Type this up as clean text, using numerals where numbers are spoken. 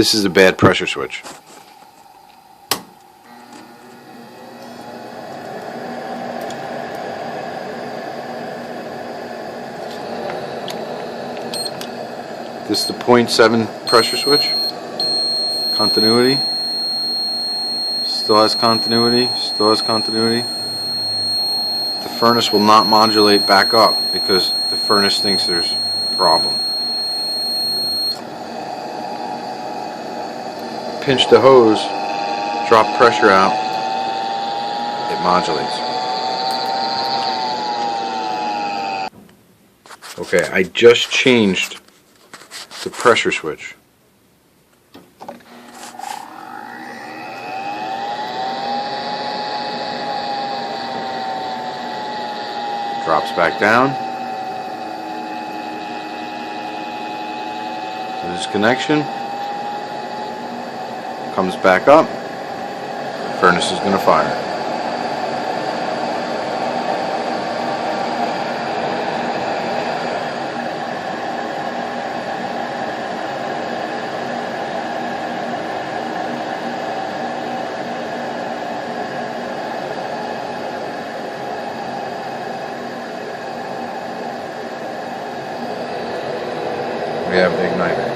This is a bad pressure switch. This is the 0.7 pressure switch. Continuity. Still has continuity. Still has continuity. The furnace will not modulate back up because the furnace thinks there's a problem. Pinch the hose, drop pressure out, it modulates. Okay, I just changed the pressure switch. Drops back down. Disconnection. Comes back up. Furnace is going to fire. We have the igniter.